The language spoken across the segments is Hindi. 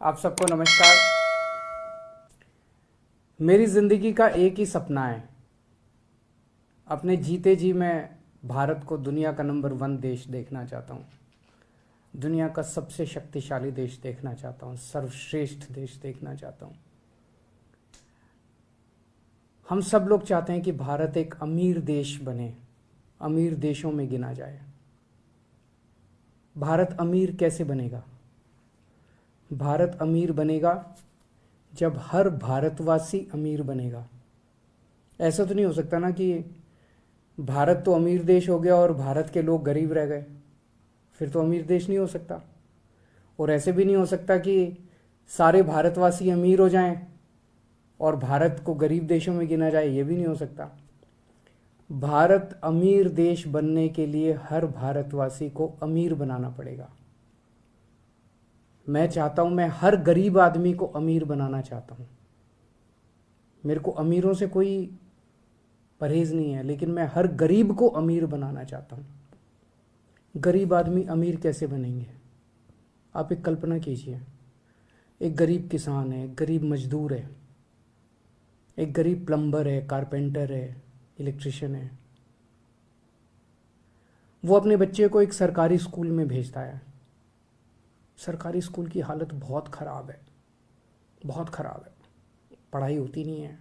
आप सबको नमस्कार। मेरी ज़िंदगी का एक ही सपना है, अपने जीते जी मैं भारत को दुनिया का नंबर 1 देश देखना चाहता हूँ। दुनिया का सबसे शक्तिशाली देश देखना चाहता हूँ, सर्वश्रेष्ठ देश देखना चाहता हूँ। हम सब लोग चाहते हैं कि भारत एक अमीर देश बने, अमीर देशों में गिना जाए। भारत अमीर कैसे बनेगा? भारत अमीर बनेगा जब हर भारतवासी अमीर बनेगा। ऐसा तो नहीं हो सकता ना कि भारत तो अमीर देश हो गया और भारत के लोग गरीब रह गए, फिर तो अमीर देश नहीं हो सकता। और ऐसे भी नहीं हो सकता कि सारे भारतवासी अमीर हो जाएं और भारत को गरीब देशों में गिना जाए, ये भी नहीं हो सकता। भारत अमीर देश बनने के लिए हर भारतवासी को अमीर बनाना पड़ेगा। मैं चाहता हूं, मैं हर गरीब आदमी को अमीर बनाना चाहता हूं। मेरे को अमीरों से कोई परहेज नहीं है, लेकिन मैं हर गरीब को अमीर बनाना चाहता हूं। गरीब आदमी अमीर कैसे बनेंगे? आप एक कल्पना कीजिए, एक गरीब किसान है, एक गरीब मजदूर है, एक गरीब प्लम्बर है, कारपेंटर है, इलेक्ट्रिशियन है। वो अपने बच्चे को एक सरकारी स्कूल में भेजता है। सरकारी स्कूल की हालत बहुत ख़राब है, बहुत ख़राब है। पढ़ाई होती नहीं है,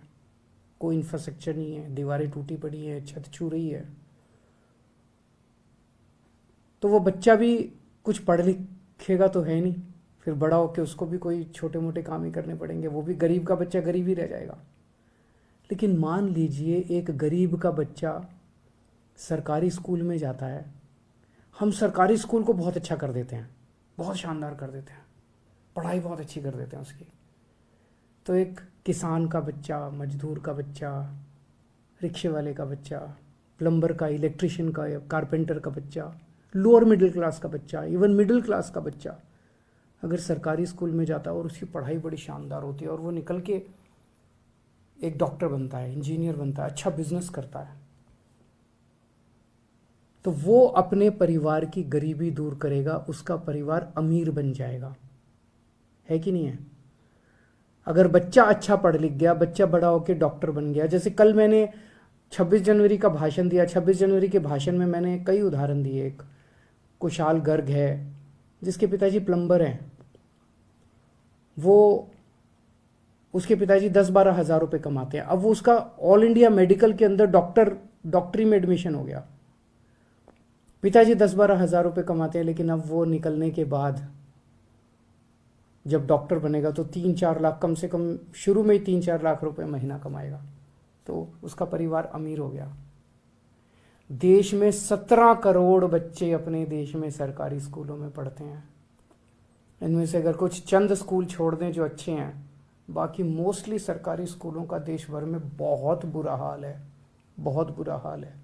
कोई इंफ्रास्ट्रक्चर नहीं है, दीवारें टूटी पड़ी है, छत छू रही है। तो वो बच्चा भी कुछ पढ़ लिखेगा तो है नहीं, फिर बड़ा होकर उसको भी कोई छोटे मोटे काम ही करने पड़ेंगे। वो भी गरीब का बच्चा गरीब ही रह जाएगा। लेकिन मान लीजिए एक गरीब का बच्चा सरकारी स्कूल में जाता है। हम सरकारी स्कूल को बहुत अच्छा कर देते हैं, बहुत शानदार कर देते हैं, पढ़ाई बहुत अच्छी कर देते हैं उसकी। तो एक किसान का बच्चा, मजदूर का बच्चा, रिक्शे वाले का बच्चा, प्लम्बर का, इलेक्ट्रिशियन का, कारपेंटर का बच्चा, लोअर मिडिल क्लास का बच्चा, इवन मिडिल क्लास का बच्चा अगर सरकारी स्कूल में जाता है और उसकी पढ़ाई बड़ी शानदार होती है और वो निकल के एक डॉक्टर बनता है, इंजीनियर बनता है, अच्छा बिजनेस करता है, तो वो अपने परिवार की गरीबी दूर करेगा, उसका परिवार अमीर बन जाएगा। है कि नहीं है? अगर बच्चा अच्छा पढ़ लिख गया, बच्चा बड़ा होकर डॉक्टर बन गया। जैसे कल मैंने 26 जनवरी का भाषण दिया। 26 जनवरी के भाषण में मैंने कई उदाहरण दिए। एक कुशाल गर्ग है जिसके पिताजी प्लम्बर हैं, वो उसके पिताजी 10-12 हज़ार रुपये कमाते हैं। अब वो उसका ऑल इंडिया मेडिकल के अंदर डॉक्टरी में एडमिशन हो गया। पिताजी 10-12 हज़ार रुपये कमाते हैं, लेकिन अब वो निकलने के बाद जब डॉक्टर बनेगा तो 3-4 लाख, कम से कम शुरू में ही 3-4 लाख रुपए महीना कमाएगा, तो उसका परिवार अमीर हो गया। देश में 17 करोड़ बच्चे अपने देश में सरकारी स्कूलों में पढ़ते हैं। इनमें से अगर कुछ चंद स्कूल छोड़ दें जो अच्छे हैं, बाकी मोस्टली सरकारी स्कूलों का देश भर में बहुत बुरा हाल है, बहुत बुरा हाल है।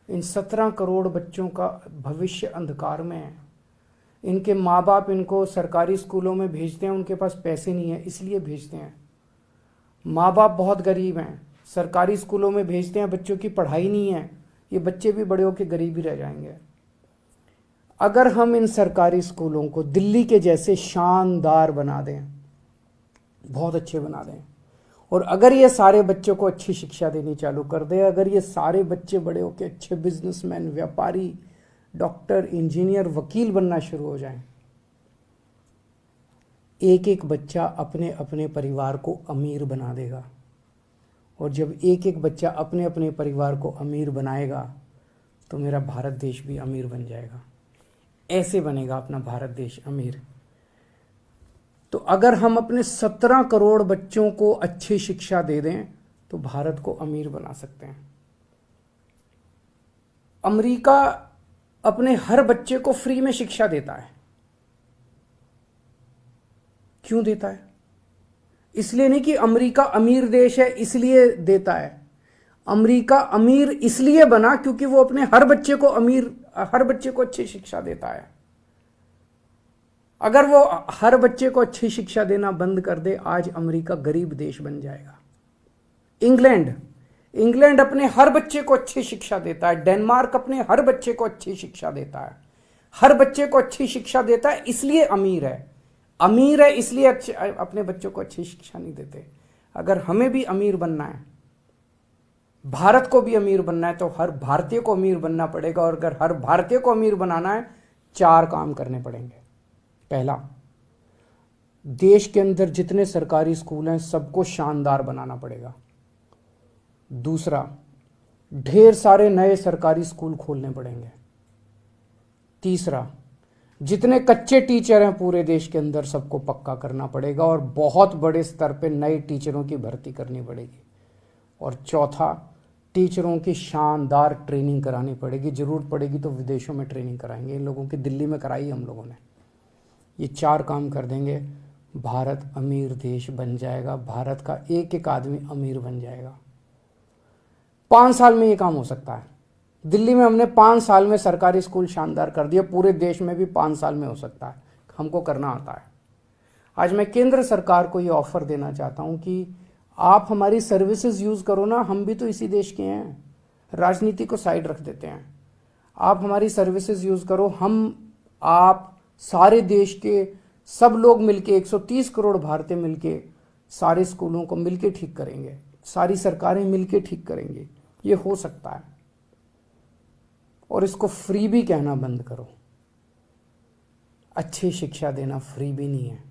इन 17 करोड़ बच्चों का भविष्य अंधकार में है। इनके माँ बाप इनको सरकारी स्कूलों में भेजते हैं, उनके पास पैसे नहीं है इसलिए भेजते हैं। माँ बाप बहुत गरीब हैं, सरकारी स्कूलों में भेजते हैं, बच्चों की पढ़ाई नहीं है, ये बच्चे भी बड़े होकर गरीब ही रह जाएंगे। अगर हम इन सरकारी स्कूलों को दिल्ली के जैसे शानदार बना दें, बहुत अच्छे बना दें, और अगर ये सारे बच्चों को अच्छी शिक्षा देनी चालू कर दे, अगर ये सारे बच्चे बड़े होकर अच्छे बिजनेसमैन, व्यापारी, डॉक्टर, इंजीनियर, वकील बनना शुरू हो जाएं, एक एक बच्चा अपने अपने परिवार को अमीर बना देगा। और जब एक एक बच्चा अपने अपने परिवार को अमीर बनाएगा तो मेरा भारत देश भी अमीर बन जाएगा। ऐसे बनेगा अपना भारत देश अमीर। तो अगर हम अपने 17 करोड़ बच्चों को अच्छी शिक्षा दे दें तो भारत को अमीर बना सकते हैं। अमेरिका अपने हर बच्चे को फ्री में शिक्षा देता है। क्यों देता है? इसलिए नहीं कि अमेरिका अमीर देश है इसलिए देता है। अमेरिका अमीर इसलिए बना क्योंकि वो अपने हर बच्चे को अच्छी शिक्षा देता है। अगर वो हर बच्चे को अच्छी शिक्षा देना बंद कर दे, आज अमेरिका गरीब देश बन जाएगा। इंग्लैंड अपने हर बच्चे को अच्छी शिक्षा देता है। डेनमार्क अपने हर बच्चे को अच्छी शिक्षा देता है। हर बच्चे को अच्छी शिक्षा देता है इसलिए अमीर है। अमीर है इसलिए अपने बच्चों को अच्छी शिक्षा नहीं देते। अगर हमें भी अमीर बनना है, भारत को भी अमीर बनना है, तो हर भारतीय को अमीर बनना पड़ेगा। और अगर हर भारतीय को अमीर बनाना है, 4 काम करने पड़ेंगे। पहला, देश के अंदर जितने सरकारी स्कूल हैं सबको शानदार बनाना पड़ेगा। दूसरा, ढेर सारे नए सरकारी स्कूल खोलने पड़ेंगे। तीसरा, जितने कच्चे टीचर हैं पूरे देश के अंदर सबको पक्का करना पड़ेगा और बहुत बड़े स्तर पे नए टीचरों की भर्ती करनी पड़ेगी। और चौथा, टीचरों की शानदार ट्रेनिंग करानी पड़ेगी। जरूरत पड़ेगी तो विदेशों में ट्रेनिंग कराएंगे। इन लोगों की दिल्ली में कराई हम लोगों ने। ये 4 काम कर देंगे, भारत अमीर देश बन जाएगा। भारत का एक एक आदमी अमीर बन जाएगा। 5 साल में ये काम हो सकता है। दिल्ली में हमने 5 साल में सरकारी स्कूल शानदार कर दिया, पूरे देश में भी 5 साल में हो सकता है। हमको करना आता है। आज मैं केंद्र सरकार को ये ऑफर देना चाहता हूं कि आप हमारी सर्विसेज यूज करो ना, हम भी तो इसी देश के हैं। राजनीति को साइड रख देते हैं। आप हमारी सर्विसेज यूज करो, हम आप सारे देश के सब लोग मिलके 130 करोड़ भारतीय मिलके सारे स्कूलों को मिलके ठीक करेंगे, सारी सरकारें मिलके ठीक करेंगे। ये हो सकता है। और इसको फ्री भी कहना बंद करो। अच्छी शिक्षा देना फ्री भी नहीं है।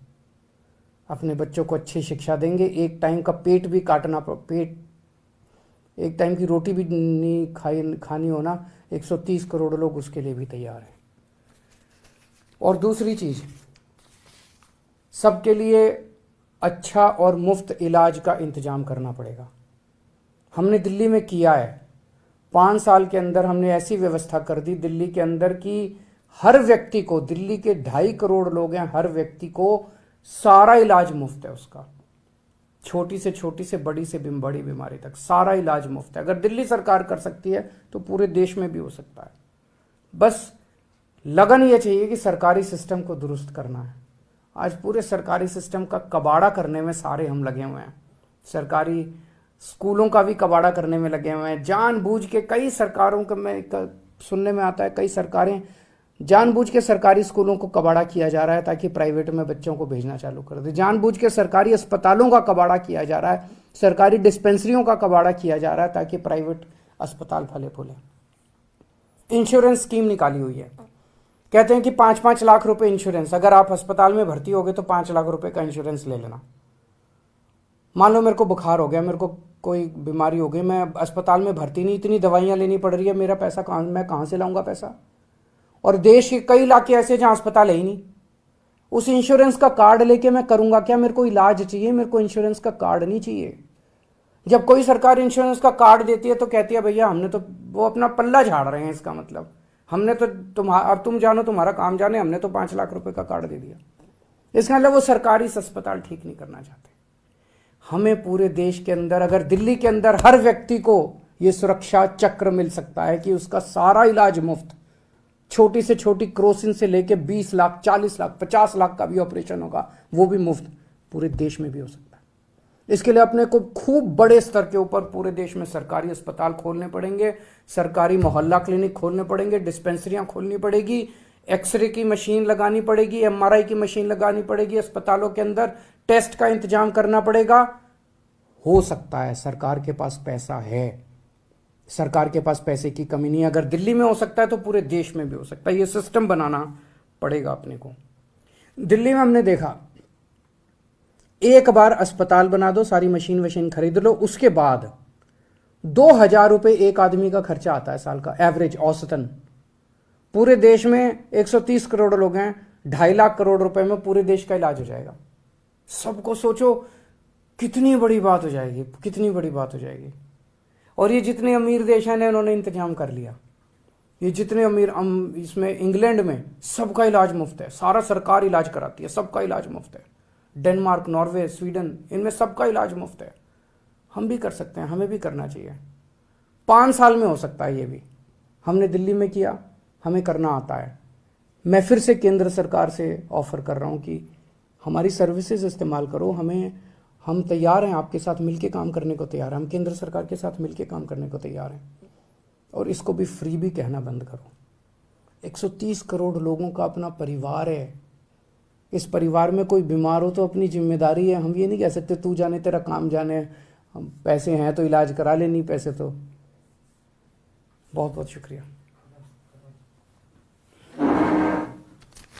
अपने बच्चों को अच्छी शिक्षा देंगे, एक टाइम का पेट भी काटना, एक टाइम की रोटी भी नहीं खानी हो ना, 130 करोड़ लोग उसके लिए भी तैयार हैं। और दूसरी चीज, सबके लिए अच्छा और मुफ्त इलाज का इंतजाम करना पड़ेगा। हमने दिल्ली में किया है। 5 साल के अंदर हमने ऐसी व्यवस्था कर दी दिल्ली के अंदर कि हर व्यक्ति को, दिल्ली के 2.5 करोड़ लोग हैं, हर व्यक्ति को सारा इलाज मुफ्त है उसका। छोटी से बड़ी से बड़ी बीमारी तक सारा इलाज मुफ्त है। अगर दिल्ली सरकार कर सकती है तो पूरे देश में भी हो सकता है। बस लगन ये चाहिए कि सरकारी सिस्टम को दुरुस्त करना है। आज पूरे सरकारी सिस्टम का कबाड़ा करने में सारे हम लगे हुए हैं। सरकारी स्कूलों का भी कबाड़ा करने में लगे हुए हैं। जानबूझ के कई सरकारों का सुनने में आता है, कई सरकारें जानबूझ के सरकारी स्कूलों को कबाड़ा किया जा रहा है ताकि प्राइवेट में बच्चों को भेजना चालू कर दे। जानबूझ के सरकारी अस्पतालों का कबाड़ा किया जा रहा है, सरकारी डिस्पेंसरियों का कबाड़ा किया जा रहा है ताकि प्राइवेट अस्पताल फले फूले। इंश्योरेंस स्कीम निकाली हुई है, कहते हैं कि 5-5 लाख रुपए इंश्योरेंस। अगर आप अस्पताल में भर्ती हो गए तो 5 लाख रुपए का इंश्योरेंस ले लेना। मान लो मेरे को बुखार हो गया, मेरे को कोई बीमारी हो गई, मैं अस्पताल में भर्ती नहीं, इतनी दवाइयां लेनी पड़ रही है, मेरा पैसा मैं कहां से लाऊंगा पैसा? और देश के कई इलाके ऐसे जहां अस्पताल है ही नहीं। उस इंश्योरेंस का कार्ड लेके मैं करूंगा क्या? मेरे को इलाज चाहिए, मेरे को इंश्योरेंस का कार्ड नहीं चाहिए। जब कोई सरकार इंश्योरेंस का कार्ड देती है तो कहती है भैया हमने तो, वो अपना पल्ला झाड़ रहे हैं। इसका मतलब हमने तो अब तुम जानो, तुम्हारा काम जाने, हमने तो 5 लाख रुपए का कार्ड दे दिया। इसका मतलब वो सरकारी अस्पताल ठीक नहीं करना चाहते। हमें पूरे देश के अंदर, अगर दिल्ली के अंदर हर व्यक्ति को ये सुरक्षा चक्र मिल सकता है कि उसका सारा इलाज मुफ्त, छोटी से छोटी क्रोसिन से लेके 20 लाख, 40 लाख, 50 लाख का भी ऑपरेशन होगा, वो भी मुफ्त पूरे देश में भी हो सकता है। इसके लिए अपने को खूब बड़े स्तर के ऊपर पूरे देश में सरकारी अस्पताल खोलने पड़ेंगे, सरकारी मोहल्ला क्लिनिक खोलने पड़ेंगे, डिस्पेंसरियां खोलनी पड़ेगी, एक्सरे की मशीन लगानी पड़ेगी, MRI की मशीन लगानी पड़ेगी, अस्पतालों के अंदर टेस्ट का इंतजाम करना पड़ेगा। हो सकता है, सरकार के पास पैसा है, सरकार के पास पैसे की कमी नहीं है। अगर दिल्ली में हो सकता है तो पूरे देश में भी हो सकता है। ये सिस्टम बनाना पड़ेगा अपने को। दिल्ली में हमने देखा, एक बार अस्पताल बना दो, सारी मशीन खरीद लो, उसके बाद 2000 रुपए एक आदमी का खर्चा आता है साल का, एवरेज, औसतन। पूरे देश में 130 करोड़ लोग हैं, 2.5 लाख करोड़ रुपए में पूरे देश का इलाज हो जाएगा। सबको सोचो कितनी बड़ी बात हो जाएगी, कितनी बड़ी बात हो जाएगी। और ये जितने अमीर देश हैं इन्होंने इंतजाम कर लिया। ये जितने अमीर, इसमें इंग्लैंड में सबका इलाज मुफ्त है, सारा सरकार इलाज कराती है, सबका इलाज मुफ्त है। डेनमार्क, नॉर्वे, स्वीडन, इनमें सबका इलाज मुफ्त है। हम भी कर सकते हैं, हमें भी करना चाहिए। 5 साल में हो सकता है ये भी। हमने दिल्ली में किया, हमें करना आता है। मैं फिर से केंद्र सरकार से ऑफर कर रहा हूं कि हमारी सर्विसेज इस्तेमाल करो। हम तैयार हैं, आपके साथ मिलके काम करने को तैयार हैं। हम केंद्र सरकार के साथ मिलके काम करने को तैयार हैं। और इसको भी फ्री भी कहना बंद करो। 130 करोड़ लोगों का अपना परिवार है। इस परिवार में कोई बीमार हो तो अपनी जिम्मेदारी है, हम ये नहीं कह सकते तू जाने तेरा काम जाने, हम पैसे हैं तो इलाज करा ले, नहीं पैसे तो। बहुत बहुत शुक्रिया।